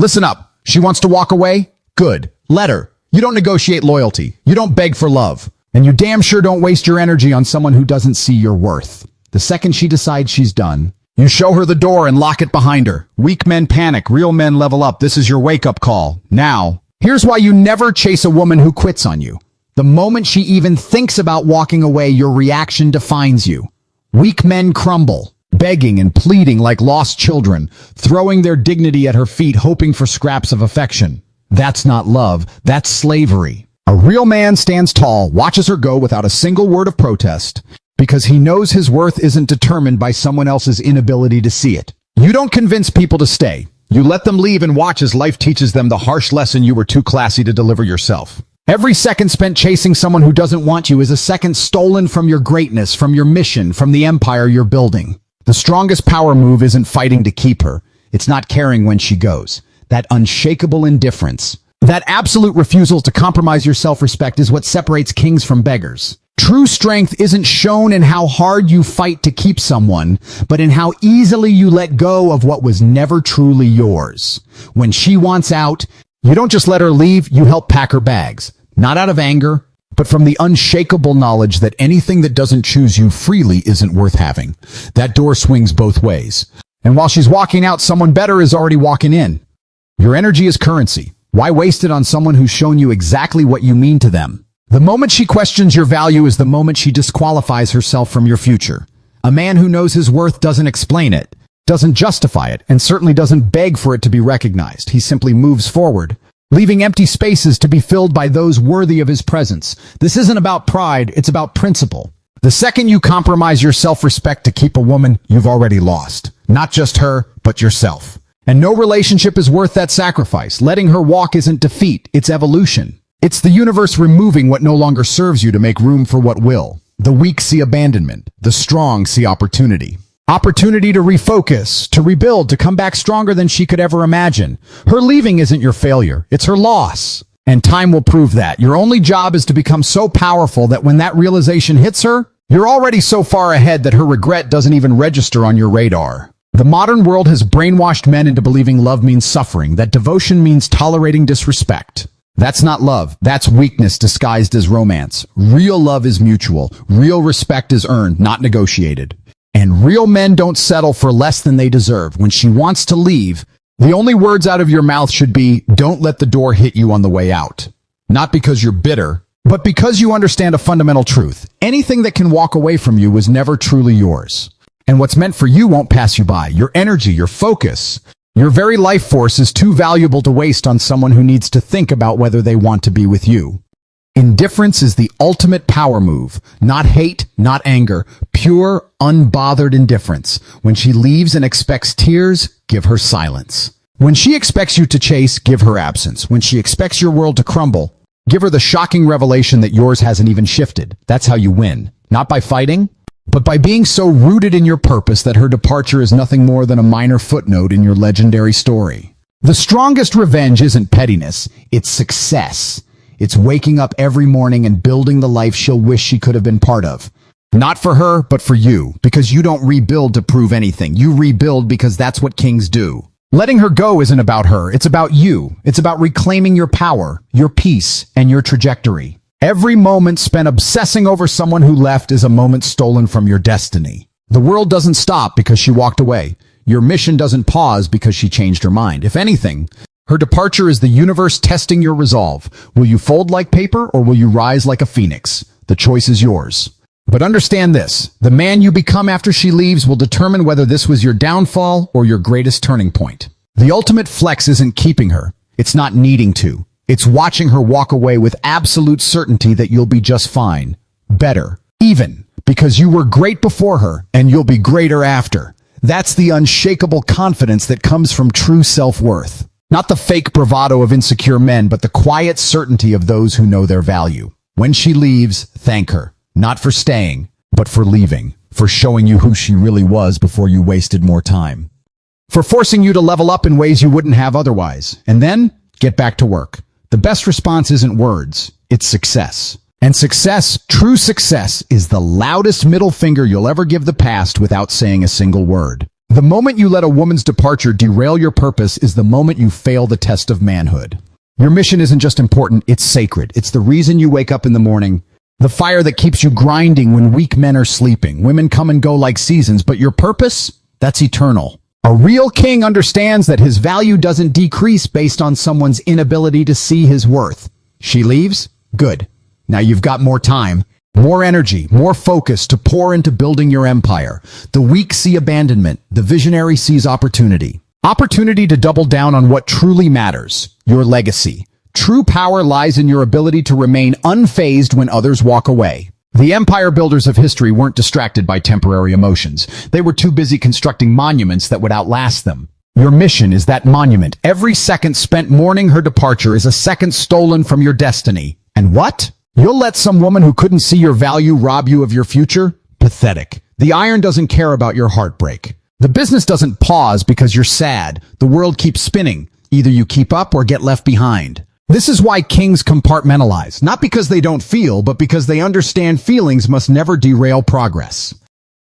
Listen up. She wants to walk away? Good. Let her. You don't negotiate loyalty. You don't beg for love. And you damn sure don't waste your energy on someone who doesn't see your worth. The second she decides she's done, you show her the door and lock it behind her. Weak men panic. Real men level up. This is your wake-up call. Now, here's why you never chase a woman who quits on you. The moment she even thinks about walking away, your reaction defines you. Weak men crumble, begging and pleading like lost children, throwing their dignity at her feet, hoping for scraps of affection. That's not love. That's slavery. A real man stands tall, watches her go without a single word of protest, because he knows his worth isn't determined by someone else's inability to see it. You don't convince people to stay. You let them leave and watch as life teaches them the harsh lesson you were too classy to deliver yourself. Every second spent chasing someone who doesn't want you is a second stolen from your greatness, from your mission, from the empire you're building. The strongest power move isn't fighting to keep her. It's not caring when she goes. That unshakable indifference, that absolute refusal to compromise your self-respect is what separates kings from beggars. True strength isn't shown in how hard you fight to keep someone, but in how easily you let go of what was never truly yours. When she wants out, you don't just let her leave, you help pack her bags. Not out of anger, but from the unshakable knowledge that anything that doesn't choose you freely isn't worth having. That door swings both ways. And while she's walking out, someone better is already walking in. Your energy is currency. Why waste it on someone who's shown you exactly what you mean to them? The moment she questions your value is the moment she disqualifies herself from your future. A man who knows his worth doesn't explain it, doesn't justify it, and certainly doesn't beg for it to be recognized. He simply moves forward, leaving empty spaces to be filled by those worthy of his presence. This isn't about pride, it's about principle. The second you compromise your self-respect to keep a woman, you've already lost. Not just her, but yourself. And no relationship is worth that sacrifice. Letting her walk isn't defeat, it's evolution. It's the universe removing what no longer serves you to make room for what will. The weak see abandonment. The strong see opportunity. Opportunity to refocus, to rebuild, to come back stronger than she could ever imagine. Her leaving isn't your failure, it's her loss. And time will prove that. Your only job is to become so powerful that when that realization hits her, you're already so far ahead that her regret doesn't even register on your radar. The modern world has brainwashed men into believing love means suffering, that devotion means tolerating disrespect. That's not love. That's weakness disguised as romance. Real love is mutual. Real respect is earned, not negotiated. And real men don't settle for less than they deserve. When she wants to leave, the only words out of your mouth should be, don't let the door hit you on the way out. Not because you're bitter, but because you understand a fundamental truth. Anything that can walk away from you was never truly yours. And what's meant for you won't pass you by. Your energy, your focus, your very life force is too valuable to waste on someone who needs to think about whether they want to be with you. Indifference is the ultimate power move. Not hate, not anger. Pure, unbothered indifference. When she leaves and expects tears, give her silence. When she expects you to chase, give her absence. When she expects your world to crumble, give her the shocking revelation that yours hasn't even shifted. That's how you win. Not by fighting, but by being so rooted in your purpose that her departure is nothing more than a minor footnote in your legendary story. The strongest revenge isn't pettiness, it's success. It's waking up every morning and building the life she'll wish she could have been part of. Not for her, but for you, because you don't rebuild to prove anything. You rebuild because that's what kings do. Letting her go isn't about her, it's about you. It's about reclaiming your power, your peace, and your trajectory. Every moment spent obsessing over someone who left is a moment stolen from your destiny. The world doesn't stop because she walked away. Your mission doesn't pause because she changed her mind. If anything, her departure is the universe testing your resolve. Will you fold like paper or will you rise like a phoenix? The choice is yours. But understand this, the man you become after she leaves will determine whether this was your downfall or your greatest turning point. The ultimate flex isn't keeping her. It's not needing to. It's watching her walk away with absolute certainty that you'll be just fine. Better. Even. Because you were great before her, and you'll be greater after. That's the unshakable confidence that comes from true self-worth. Not the fake bravado of insecure men, but the quiet certainty of those who know their value. When she leaves, thank her. Not for staying, but for leaving. For showing you who she really was before you wasted more time. For forcing you to level up in ways you wouldn't have otherwise. And then, get back to work. The best response isn't words, it's success. And success, true success, is the loudest middle finger you'll ever give the past without saying a single word. The moment you let a woman's departure derail your purpose is the moment you fail the test of manhood. Your mission isn't just important, it's sacred. It's the reason you wake up in the morning, the fire that keeps you grinding when weak men are sleeping. Women come and go like seasons, but your purpose? That's eternal. A real king understands that his value doesn't decrease based on someone's inability to see his worth. She leaves? Good. Now you've got more time, more energy, more focus to pour into building your empire. The weak see abandonment. The visionary sees opportunity. Opportunity to double down on what truly matters, your legacy. True power lies in your ability to remain unfazed when others walk away. The empire builders of history weren't distracted by temporary emotions. They were too busy constructing monuments that would outlast them. Your mission is that monument. Every second spent mourning her departure is a second stolen from your destiny. And what? You'll let some woman who couldn't see your value rob you of your future? Pathetic. The iron doesn't care about your heartbreak. The business doesn't pause because you're sad. The world keeps spinning. Either you keep up or get left behind. This is why kings compartmentalize, not because they don't feel, but because they understand feelings must never derail progress.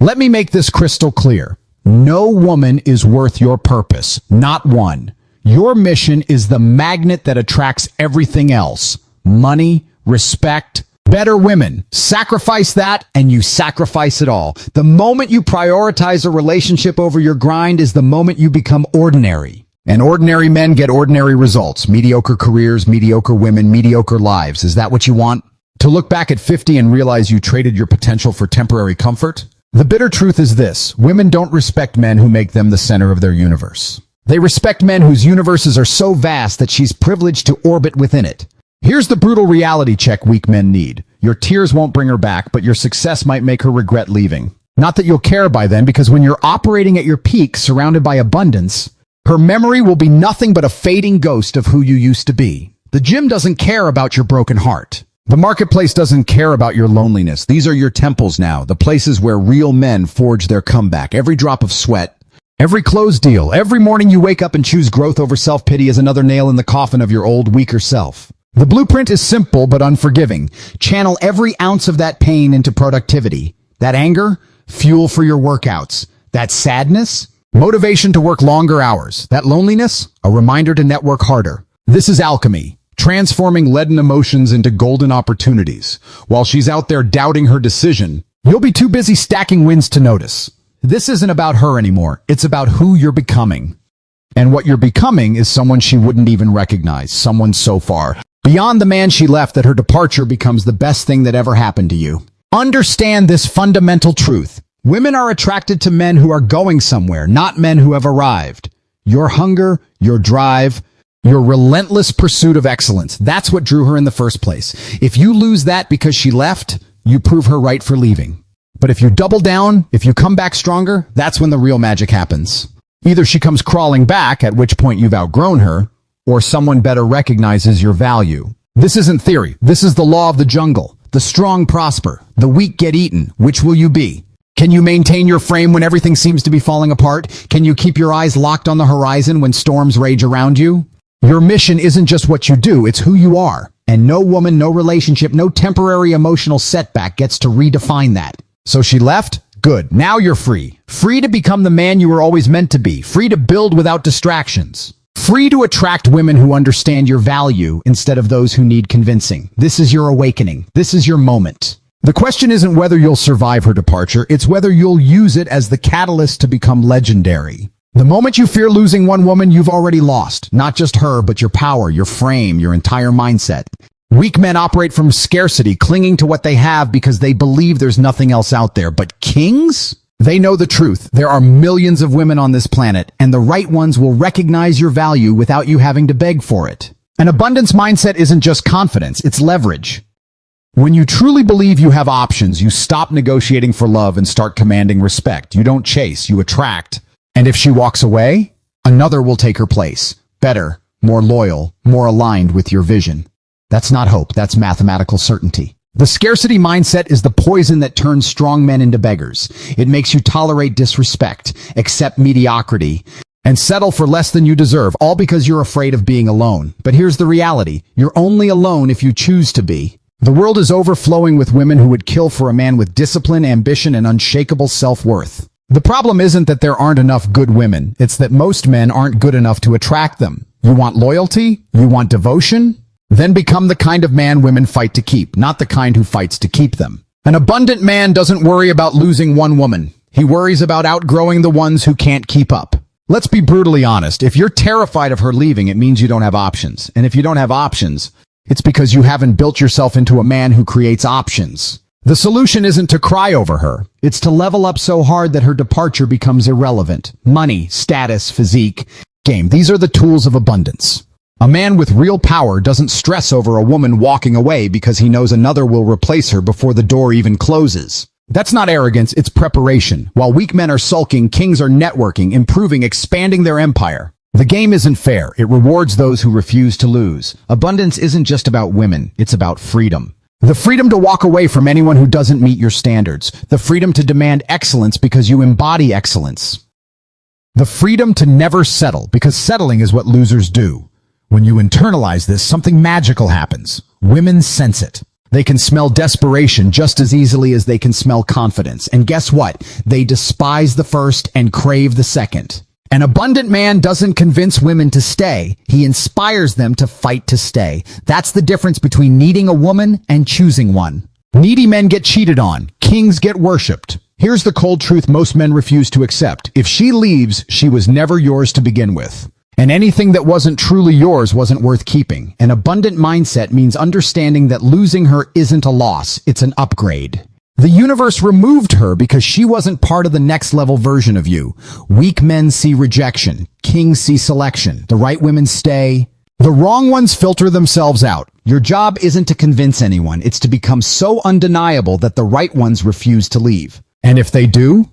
Let me make this crystal clear. No woman is worth your purpose, not one. Your mission is the magnet that attracts everything else. Money, respect, better women. Sacrifice that and you sacrifice it all. The moment you prioritize a relationship over your grind is the moment you become ordinary. And ordinary men get ordinary results. Mediocre careers, mediocre women, mediocre lives. Is that what you want? To look back at 50 and realize you traded your potential for temporary comfort? The bitter truth is this. Women don't respect men who make them the center of their universe. They respect men whose universes are so vast that she's privileged to orbit within it. Here's the brutal reality check weak men need. Your tears won't bring her back, but your success might make her regret leaving. Not that you'll care by then, because when you're operating at your peak, surrounded by abundance, her memory will be nothing but a fading ghost of who you used to be. The gym doesn't care about your broken heart. The marketplace doesn't care about your loneliness. These are your temples now, the places where real men forge their comeback. Every drop of sweat, every closed deal, every morning you wake up and choose growth over self-pity is another nail in the coffin of your old, weaker self. The blueprint is simple but unforgiving. Channel every ounce of that pain into productivity. That anger, fuel for your workouts. That sadness, motivation to work longer hours. That loneliness, a reminder to network harder. This is alchemy, transforming leaden emotions into golden opportunities. While she's out there doubting her decision, you'll be too busy stacking wins to notice. This isn't about her anymore. It's about who you're becoming. And what you're becoming is someone she wouldn't even recognize, someone so far beyond the man she left that her departure becomes the best thing that ever happened to you. Understand this fundamental truth. Women are attracted to men who are going somewhere, not men who have arrived. Your hunger, your drive, your relentless pursuit of excellence, that's what drew her in the first place. If you lose that because she left, you prove her right for leaving. But if you double down, if you come back stronger, that's when the real magic happens. Either she comes crawling back, at which point you've outgrown her, or someone better recognizes your value. This isn't theory. This is the law of the jungle. The strong prosper. The weak get eaten. Which will you be? Can you maintain your frame when everything seems to be falling apart? Can you keep your eyes locked on the horizon when storms rage around you? Your mission isn't just what you do, it's who you are. And no woman, no relationship, no temporary emotional setback gets to redefine that. So she left? Good. Now you're free. Free to become the man you were always meant to be. Free to build without distractions. Free to attract women who understand your value instead of those who need convincing. This is your awakening. This is your moment. The question isn't whether you'll survive her departure, it's whether you'll use it as the catalyst to become legendary. The moment you fear losing one woman, you've already lost. Not just her, but your power, your frame, your entire mindset. Weak men operate from scarcity, clinging to what they have because they believe there's nothing else out there. But kings? They know the truth. There are millions of women on this planet, and the right ones will recognize your value without you having to beg for it. An abundance mindset isn't just confidence, it's leverage. When you truly believe you have options, you stop negotiating for love and start commanding respect. You don't chase, you attract. And if she walks away, another will take her place. Better, more loyal, more aligned with your vision. That's not hope, that's mathematical certainty. The scarcity mindset is the poison that turns strong men into beggars. It makes you tolerate disrespect, accept mediocrity, and settle for less than you deserve, all because you're afraid of being alone. But here's the reality. You're only alone if you choose to be. The world is overflowing with women who would kill for a man with discipline, ambition, and unshakable self-worth. The problem isn't that there aren't enough good women. It's that most men aren't good enough to attract them. You want loyalty? You want devotion? Then become the kind of man women fight to keep, not the kind who fights to keep them. An abundant man doesn't worry about losing one woman. He worries about outgrowing the ones who can't keep up. Let's be brutally honest. If you're terrified of her leaving, it means you don't have options. And if you don't have options, it's because you haven't built yourself into a man who creates options. The solution isn't to cry over her. It's to level up so hard that her departure becomes irrelevant. Money, status, physique, game. These are the tools of abundance. A man with real power doesn't stress over a woman walking away because he knows another will replace her before the door even closes. That's not arrogance, it's preparation. While weak men are sulking, kings are networking, improving, expanding their empire. The game isn't fair. It rewards those who refuse to lose. Abundance isn't just about women, it's about freedom. The freedom to walk away from anyone who doesn't meet your standards. The freedom to demand excellence because you embody excellence. The freedom to never settle, because settling is what losers do. When you internalize this, something magical happens. Women sense it. They can smell desperation just as easily as they can smell confidence. And guess what? They despise the first and crave the second. An abundant man doesn't convince women to stay. He inspires them to fight to stay. That's the difference between needing a woman and choosing one. Needy men get cheated on. Kings get worshipped. Here's the cold truth most men refuse to accept. If she leaves, she was never yours to begin with. And anything that wasn't truly yours wasn't worth keeping. An abundant mindset means understanding that losing her isn't a loss, it's an upgrade. The universe removed her because she wasn't part of the next level version of you. Weak men see rejection. Kings see selection. The right women stay. The wrong ones filter themselves out. Your job isn't to convince anyone. It's to become so undeniable that the right ones refuse to leave. And if they do,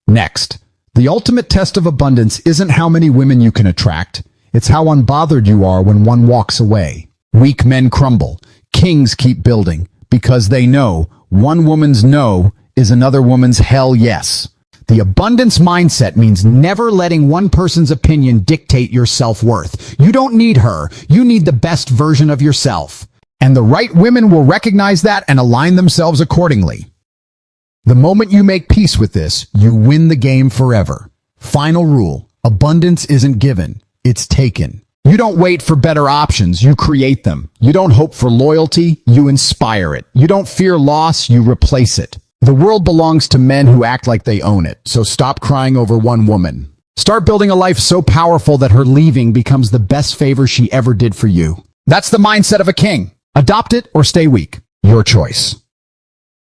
next. The ultimate test of abundance isn't how many women you can attract. It's how unbothered you are when one walks away. Weak men crumble. Kings keep building because they know one woman's no is another woman's hell yes. The abundance mindset means never letting one person's opinion dictate your self-worth. You don't need her. You need the best version of yourself. And the right women will recognize that and align themselves accordingly. The moment you make peace with this, you win the game forever. Final rule: abundance isn't given, it's taken. You don't wait for better options, you create them. You don't hope for loyalty, you inspire it. You don't fear loss, you replace it. The world belongs to men who act like they own it, so stop crying over one woman. Start building a life so powerful that her leaving becomes the best favor she ever did for you. That's the mindset of a king. Adopt it or stay weak. Your choice.